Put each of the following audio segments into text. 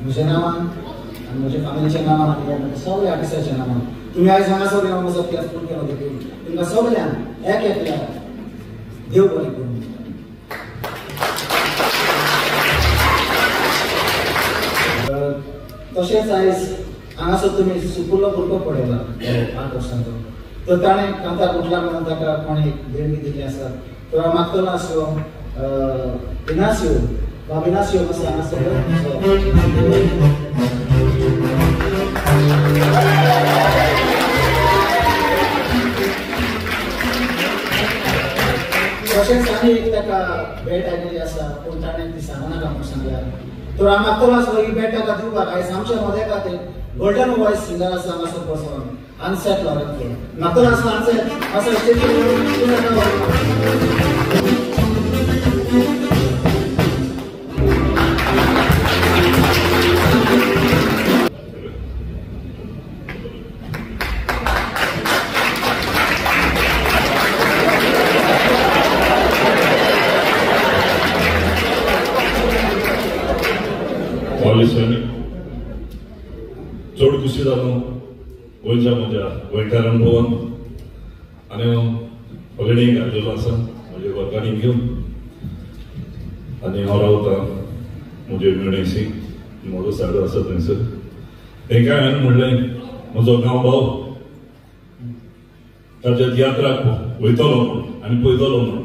म्हज्या नांवान आनी म्हज्या फॅमिलीच्या नांवान आनी सगळ्या ऑफिसराच्या नांवान तुम्ही आयज हांगासर येवन म्हजो प्लेस पूर्ण केलो देखील तुमकां सगळ्यांक एक एकल्याक देव बरें करूं. तशेंच आयज हांगासर तुमी सुपुर्लो भुरगो पळयला 8 वर्सांचो तर ताणें कांतार उठला म्हणून ताका कोणी देणगी दिल्ली आसा तर हांव मागतलो आसलो इनासियो वा इनासियो असो हांगासर तशेंच आनी एक ताका भेट आयिल्ली आसा पूण ताणें ती सांगूं नाका म्हणून सांगल्यार तर हांव मागतलो आसलो ही भेट ताका दिवपाक आयज आमच्या मदें खातीर गोल्डन वॉयस सिंगर आसा हांगासर बसोन अनसेट लॉरेंट मागतलो आसलो अनसेट असो चड खुशी जालो गोंयच्या म्हज्या गोंयकार अनुभवान आनी हांव पगडेक घातलेलो आसा म्हज्या वर्गांनी घेवन आनी हांव रावतां म्हजे मेणेसी म्हजो साडो आसा थंयसर तेंकां हांवें म्हणलें म्हजो गांव भाव ताच्या तियात्राक वयतलो म्हणून आनी पळयतलो म्हणून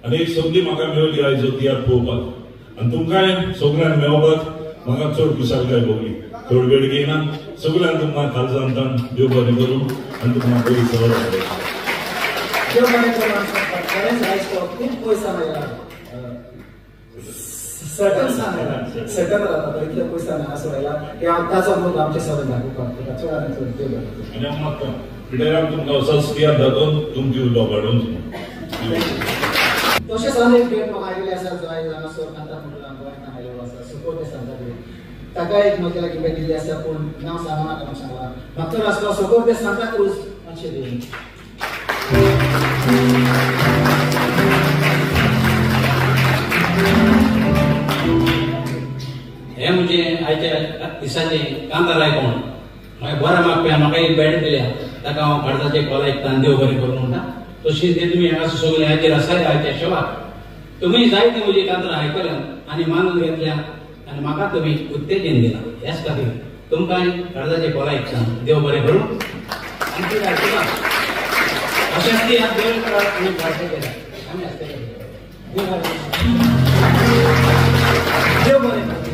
आनी एक संदी म्हाका मेळ्ळी आयज तियात्र पळोवपाक आनी तुमकांय सगळ्यांक मेळपाक म्हाका चड खुशालकाय भोगली चड वेळ घेयना सगळ्यांक तुमकां काळजांतान देव बरें करूं आनी तुमकां बरी सवय देव बरें करूं. खरेंच आयज तो खूब पयसा मेळ्ळा सेटल जाता इतले पयसा हांगासर व्हेला की हांव ताचो मोग आमचे सगळ्यांक दाखोवपाक चड आनी चड देव बरें करूं. आनी हांव मागतां पिड्याराक तुमकां असोच तियात्र दाखोवन तुमची उलो वाडोवन तशेंच आनी एक भेट म्हाका आयिल्ली आसा जो आयज हांगासर कांतार म्हणून गोंयांत आयिल्लो आसा सुपोर देसांचा ताका एक म्हज्या लागीं भेट दिल्ली आसा पूण नांव सांगूं नाका म्हणून सांगलां मागतलो आसलो सोकोर दे सांता क्रूज मातशें दी. हे म्हणजे आयच्या दिसाचे कांतार आयकोण म्हाका बरें मागप्या म्हाका एक भेट दिल्या ताका हांव काळजाचे कॉलायकतां देव बरें करूं म्हणटा तशीच ते तुमी हांगासर सगळे हाचेर आसात आयच्या शोवाक तुमी जायती म्हजी कांतार आयकल्यात आनी मानून घेतल्या आनी म्हाका तुमी उत्तेजन दिलां ह्याच खातीर तुमकां काळजाचे कॉलायकतां देव बरें करूं आनी ती आयकता अशेंच ती देव करात आनी प्रार्थना केल्या आमी आसतले देव बरें करूं.